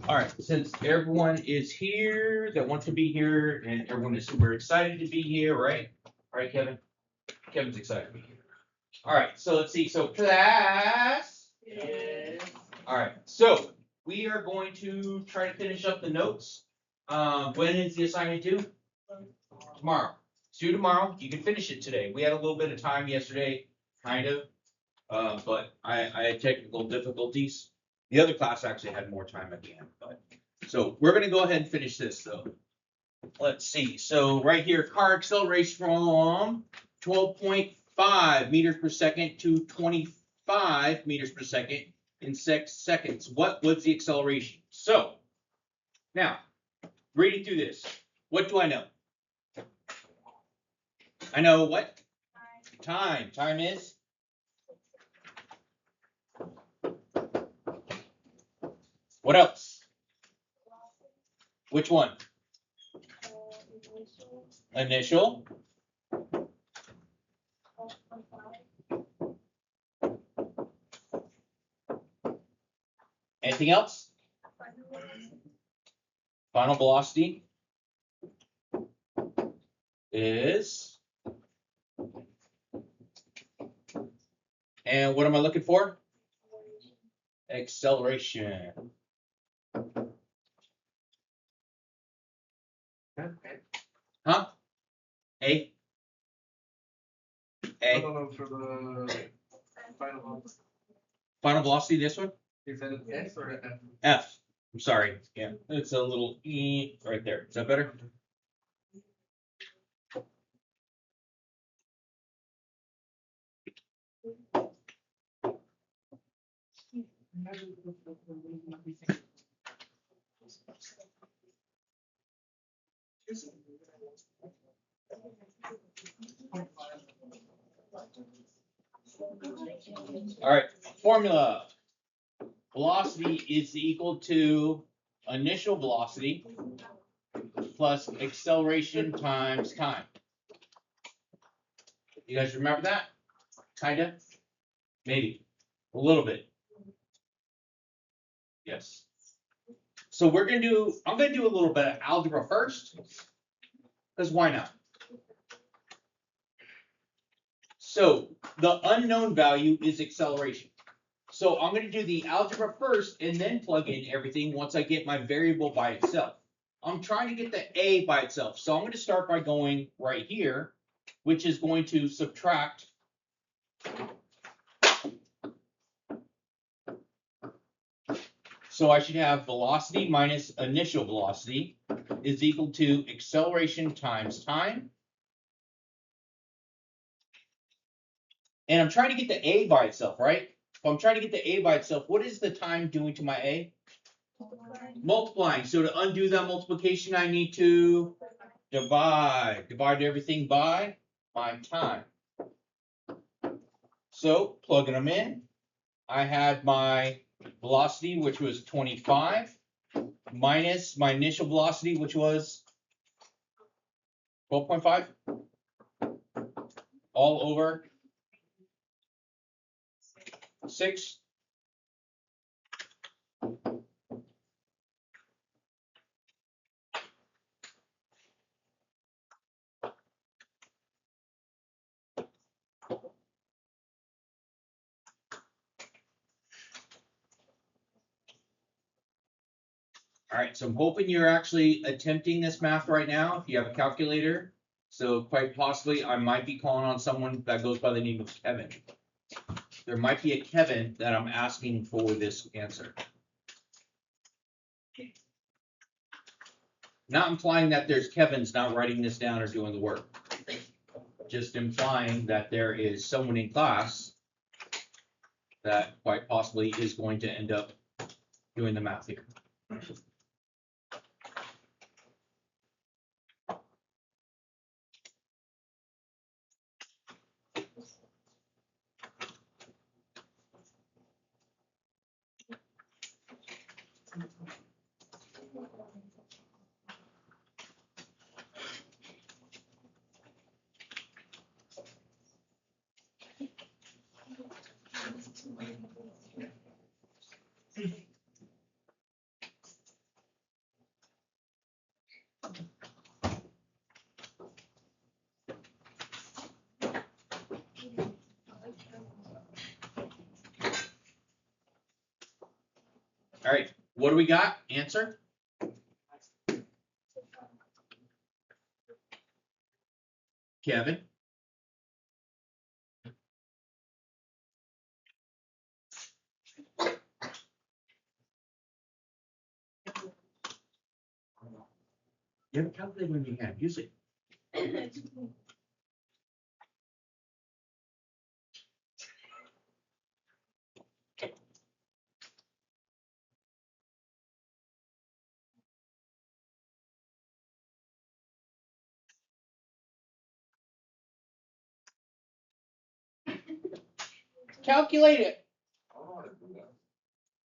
All right, since everyone is here that wants to be here and everyone is super excited to be here, right? All right, Kevin? Kevin's excited to be here. All right, so let's see. So class. Yes. All right, so we are going to try to finish up the notes. When is the assignment due? Tomorrow. It's due tomorrow. You can finish it today. We had a little bit of time yesterday, kind of, but I had technical difficulties. The other class actually had more time at the end, but so we're gonna go ahead and finish this though. Let's see. So right here, car accelerates from 12.5 meters per second to 25 meters per second in 6 seconds. What was the acceleration? So now, reading through this, what do I know? I know what? Time. Time is? What else? Which one? Initial. Anything else? Final velocity is. And what am I looking for? Acceleration. Huh? A? A. No, for the Final velocity, this one? is that an S or an F? F. I'm sorry. Yeah, it's a little E right there. Is that better? All right, formula. Velocity is equal to initial velocity plus acceleration times time. You guys remember that? Kinda? Maybe. A little bit. Yes. So I'm gonna do a little bit of algebra first. Because why not? So the unknown value is acceleration. So I'm going to do the algebra first and then plug in everything once I get my variable by itself. I'm trying to get the A by itself. So I'm going to start by going right here, which is going to subtract so I should have velocity minus initial velocity is equal to acceleration times time. And I'm trying to get the A by itself, right? If I'm trying to get the A by itself, what is the time doing to my A? Multiplying. So to undo that multiplication, I need to divide. Divide everything by my time. So plugging them in, I had my velocity, which was 25, minus my initial velocity, which was 12.5, all over 6. All right, so I'm hoping you're actually attempting this math right now. If you have a calculator, so quite possibly I might be calling on someone that goes by the name of Kevin. There might be a Kevin that I'm asking for this answer. Not implying that there's Kevin's not writing this down or doing the work. Just implying that there is someone in class that quite possibly is going to end up doing the math here. All right, what do we got? Answer? Kevin? You have a calculator when you have, use it. Calculate it.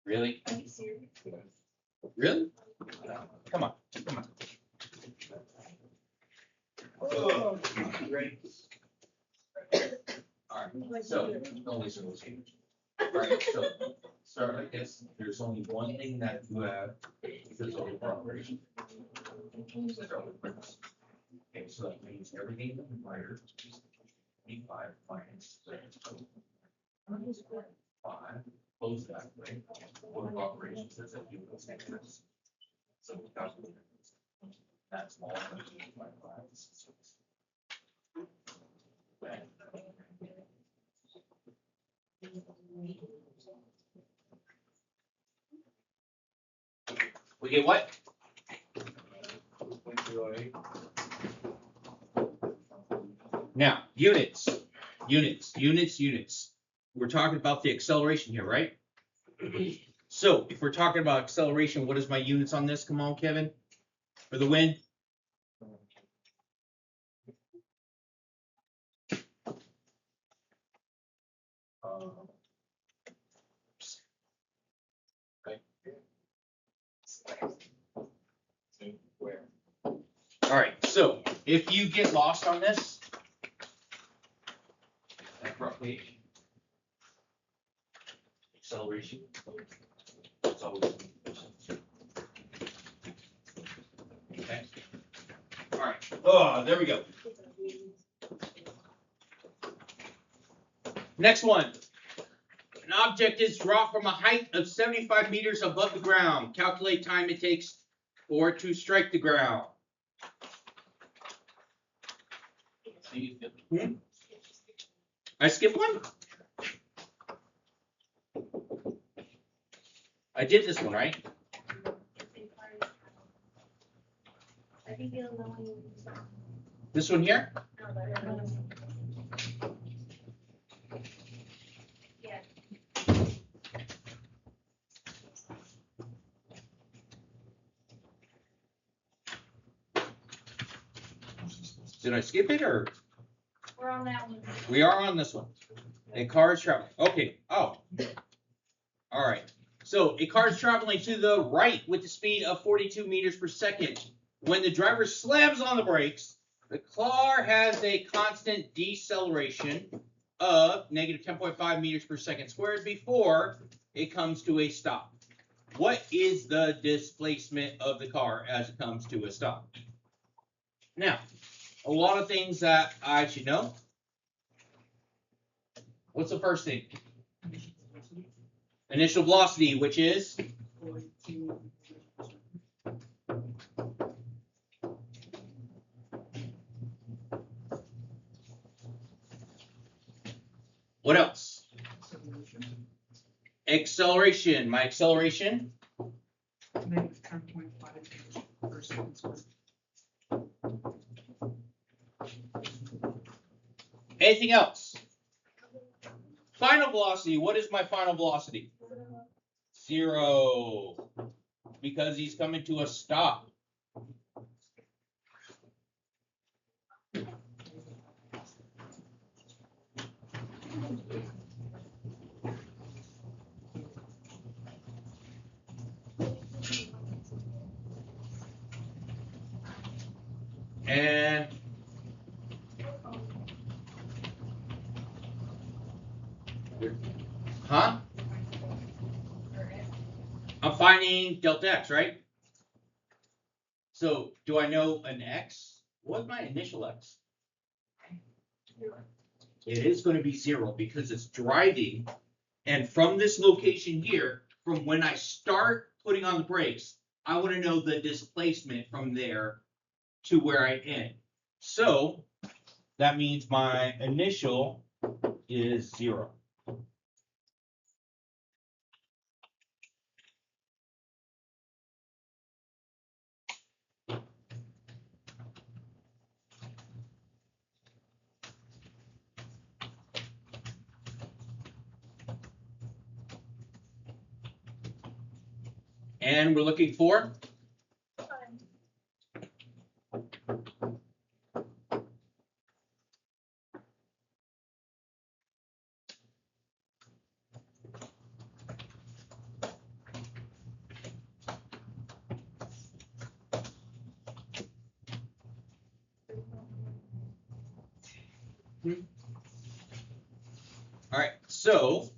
Really? Are you serious? Really? Come on, come on. Oh, ready? All right, so, only so those here. All right, so, start like this. There's only one thing that you have, because of the operation. Start with bricks. Okay, so that means everything that requires E5 minus 5, close that way. Order of operations says that you will take this. So we calculate that's all. We get what? Now, units. We're talking about the acceleration here, right? So if we're talking about acceleration, what is my units on this? Come on, Kevin, for the win. All right, so if you get lost on this, that front page, acceleration, it's always okay. All right. Oh, there we go. Next one. An object is dropped from a height of 75 meters above the ground. Calculate time it takes for it to strike the ground. I skipped one? I did this one, right? I think you'll know when you. This one here? No, but yeah. Did I skip it or? We're on that one. We are on this one. A car is traveling. Okay. Oh. All right. So a car is traveling to the right with the speed of 42 meters per second. When the driver slams on the brakes, the car has a constant deceleration of negative 10.5 meters per second squared before it comes to a stop. What is the displacement of the car as it comes to a stop? Now, a lot of things that I should know. What's the first thing? Initial velocity, which is? What else? Acceleration. My acceleration? Negative 10.5 meters per second squared. Anything else? Final velocity. What is my final velocity? 0. Because he's coming to a stop. And huh? I'm finding delta x, right? So do I know an x? What's my initial x? It is going to be 0 because it's driving, and from this location here, from when I start putting on the brakes, I want to know the displacement from there to where I end. So that means my initial is 0. And we're looking for all right, so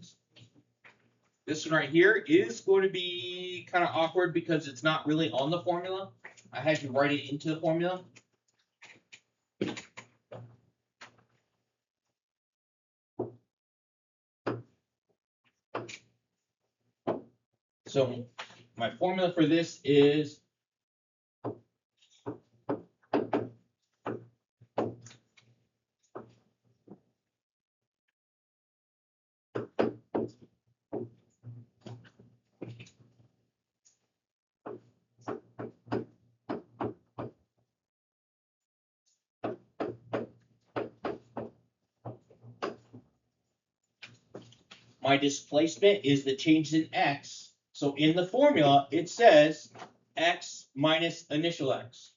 this one right here is going to be kind of awkward because it's not really on the formula. I had to write it into the formula. So my formula for this is my displacement is the change in x. So in the formula, it says x minus initial x.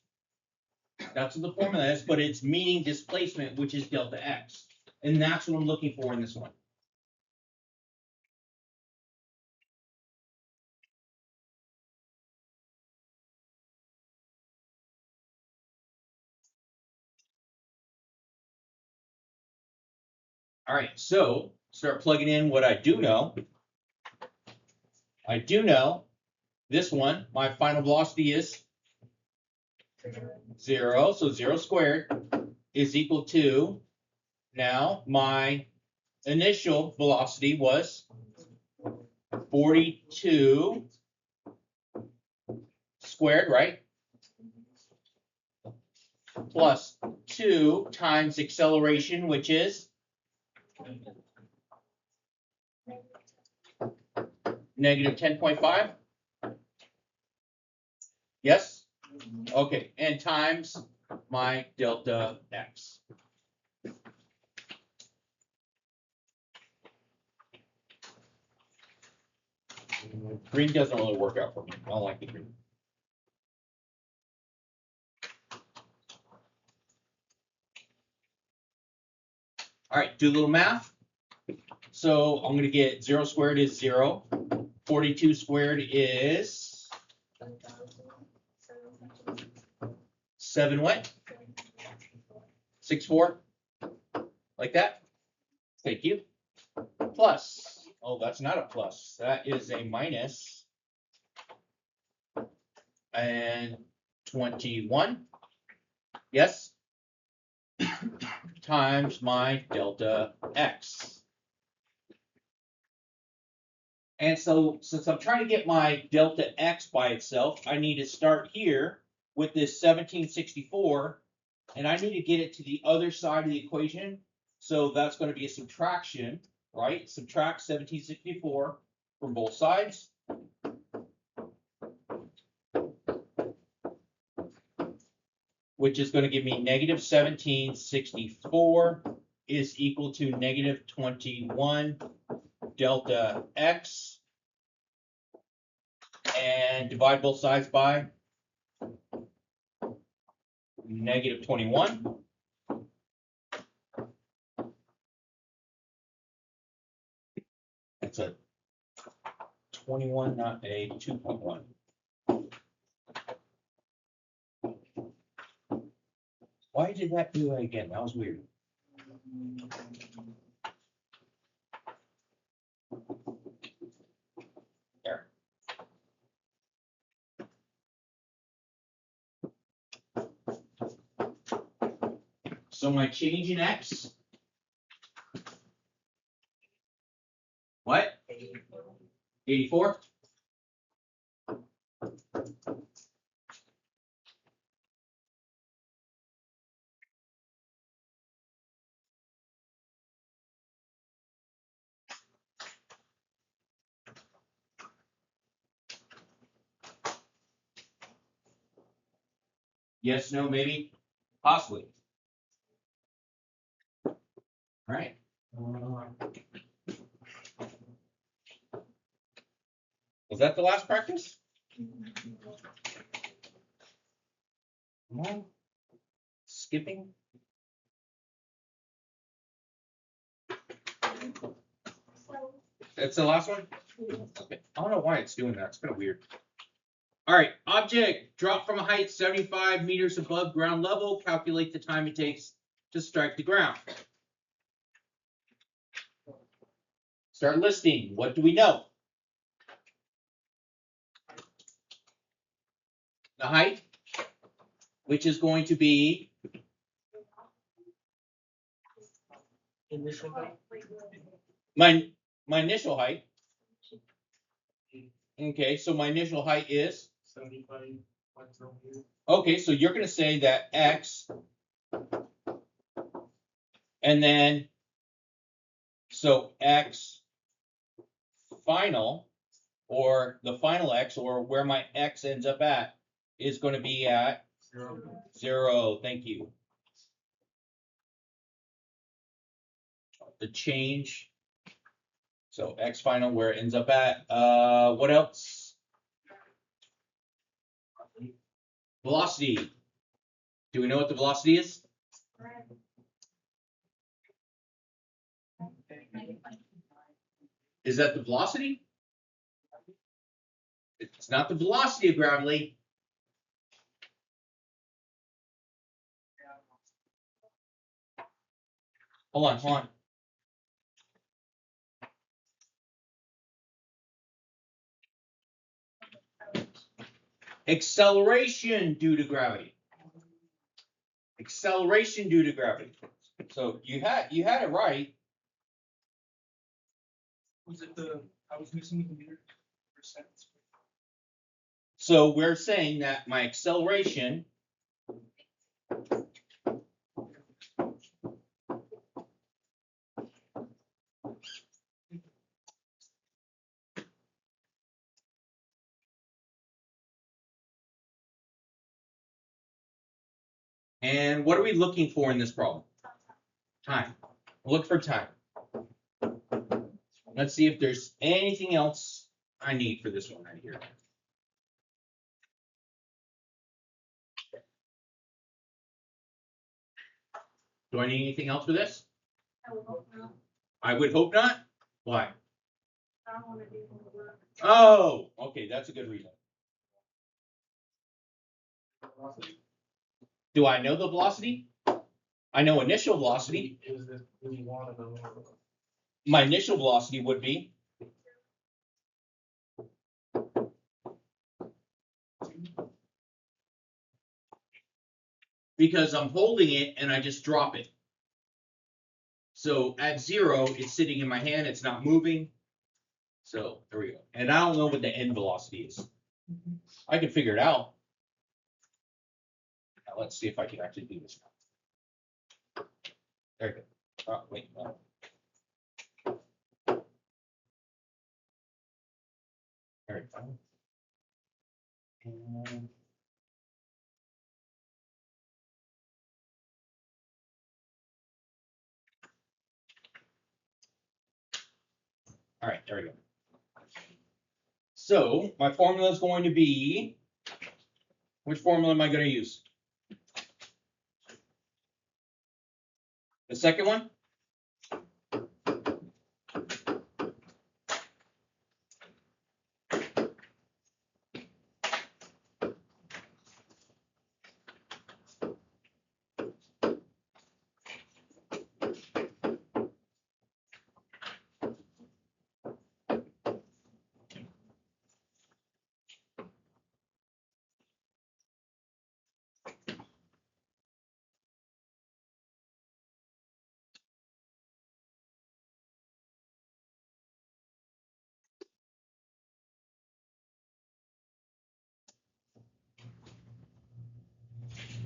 That's what the formula is, but it's meaning displacement, which is delta x. And that's what I'm looking for in this one. All right, so start plugging in what I do know. I do know this one, my final velocity is 0. So 0 squared is equal to, now my initial velocity was 42 squared, right? Plus 2 times acceleration, which is negative 10.5. Yes? Okay, and times my delta x. Green doesn't really work out for me. I don't like the green. All right, do a little math. So I'm going to get 0 squared is 0. 42 squared is 7 what? 6.4? Like that? Thank you. Plus, oh, that's not a plus. That is a minus. And 21. Yes? Times my delta x. And so since I'm trying to get my delta x by itself, I need to start here with this 1764, and I need to get it to the other side of the equation. So that's going to be a subtraction, right? Subtract 1764 from both sides. Which is going to give me negative 1764 is equal to negative 21 delta x. And divide both sides by negative 21. That's a 21, not a 2.1. Why did that do that again? That was weird. There. So my change in x. What? 84? Yes, no, maybe, possibly. All right. Was that the last practice? No. Skipping? So, That's the last one? Okay. I don't know why it's doing that. It's kind of weird. All right. Object drop from a height 75 meters above ground level. Calculate the time it takes to strike the ground. Start listing. What do we know? The height, which is going to be Initial. my initial height. Okay, so my initial height is 75. okay. So you're going to say that x, and then so x final, or the final x, or where my x ends up at, is going to be at 0. Thank you. The change. So x final, where it ends up at. What else? Velocity. Do we know what the velocity is? Is that the velocity? It's not the velocity of gravity. Hold on. Acceleration due to gravity. Acceleration due to gravity. So you had it right. Was it the, I was missing the meter percent. So we're saying that my acceleration and what are we looking for in this problem? Time. Look for time. Let's see if there's anything else I need for this one right here. Do I need anything else for this? I would hope not. I would hope not. Why? I don't wanna do the work. Oh, okay, that's a good reason. Do I know the velocity? I know initial velocity. Is it, do you want to know? My initial velocity would be because I'm holding it and I just drop it. So at 0, it's sitting in my hand, it's not moving. So there we go. And I don't know what the end velocity is. I can figure it out. Now let's see if I can actually do this now. There we go. Oh, wait. No. There we go. And all right, there we go. So my formula is going to be, which formula am I going to use? The second one?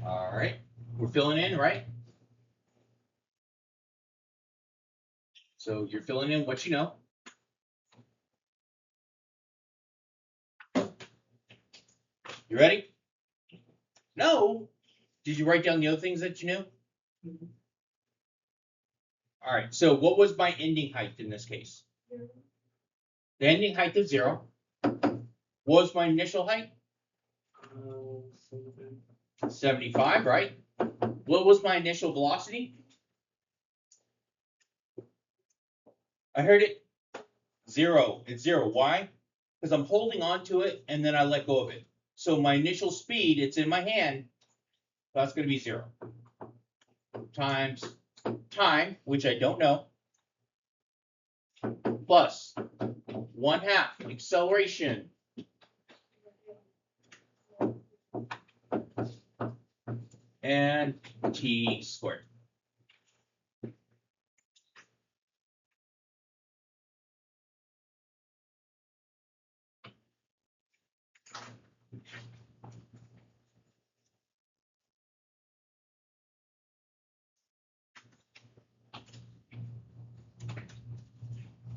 All right, we're filling in, right? So you're filling in what you know. You ready? No, Did you write down the other things that you knew? Mhm. All right, so what was my ending height in this case? The ending height is 0. What was my initial height? 75, right? What was my initial velocity? I heard it. 0. It's 0. Why? Because I'm holding on to it and then I let go of it. So my initial speed, it's in my hand. That's going to be 0. Times time, which I don't know, plus 1/2 acceleration and t squared.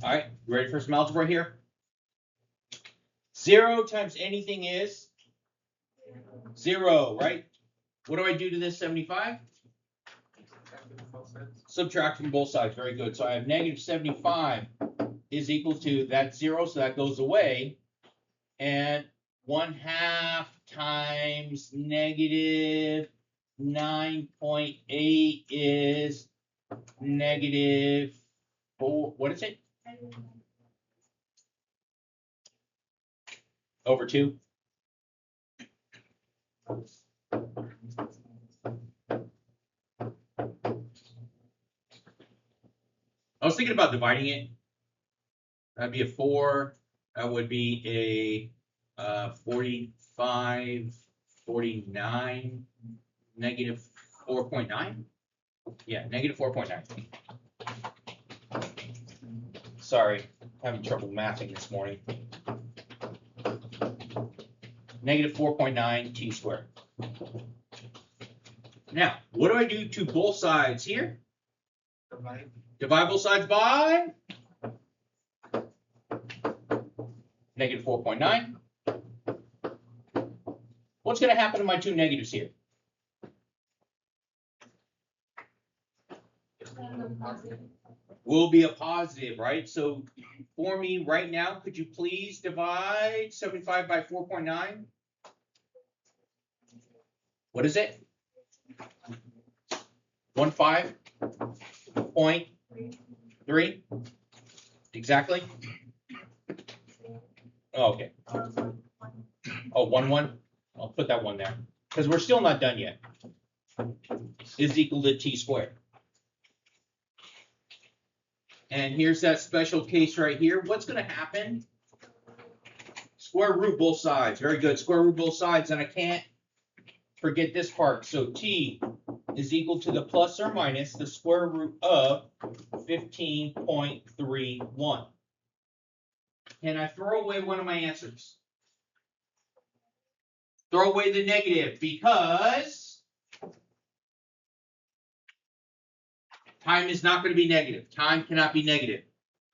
All right, ready for some algebra here? 0 times anything is 0, right? What do I do to this 75? Subtract from both sides. Very good. So I have negative 75 is equal to that 0, so that goes away. And 1/2 times negative 9.8 is negative 4. What is it? Over 2. I was thinking about dividing it. That'd be a 4. That would be a 45, 49, negative 4.9. Yeah, negative 4.9. Sorry, having trouble mathing this morning. Negative 4.9 t squared. Now, what do I do to both sides here? Divide both sides by negative 4.9. What's going to happen to my two negatives here? Will be a positive, right? So for me right now, could you please divide 75 by 4.9? What is it? 15.3? Exactly? Oh, okay. Oh, 1. I'll put that 1 there. Because we're still not done yet. Is equal to t squared. And here's that special case right here. What's going to happen? Square root both sides. Very good. Square root both sides. And I can't forget this part. So t is equal to the plus or minus the square root of 15.31. Can I throw away one of my answers? Throw away the negative because time is not going to be negative. Time cannot be negative.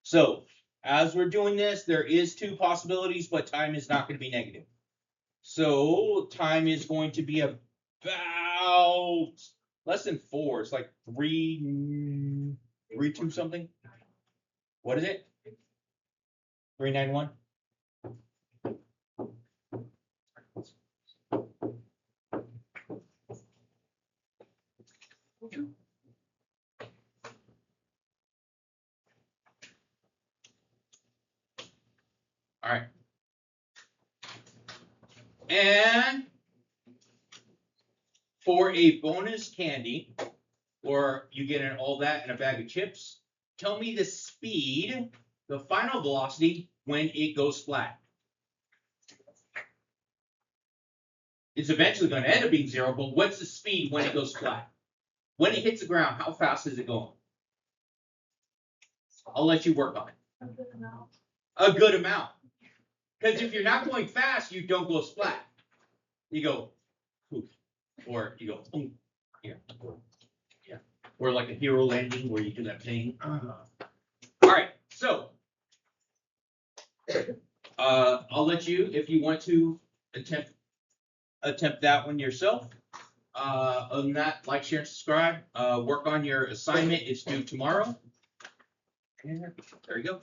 So as we're doing this, there is 2 possibilities, but time is not going to be negative. So time is going to be about less than 4. It's like 3.2 something. What is it? 391. All right. And for a bonus candy, or you get all that in a bag of chips, tell me the speed, the final velocity when it goes flat. It's eventually going to end up being 0, but what's the speed when it goes flat? When it hits the ground, how fast is it going? I'll let you work on it. A good amount. Because if you're not going fast, you don't go splat. You go poof, or you go boom. Yeah. Yeah. Or like a hero landing where you do that thing. All right. So I'll let you, if you want to attempt that one yourself. Other than that, like, share, and subscribe. Work on your assignment. It's due tomorrow. And there you go.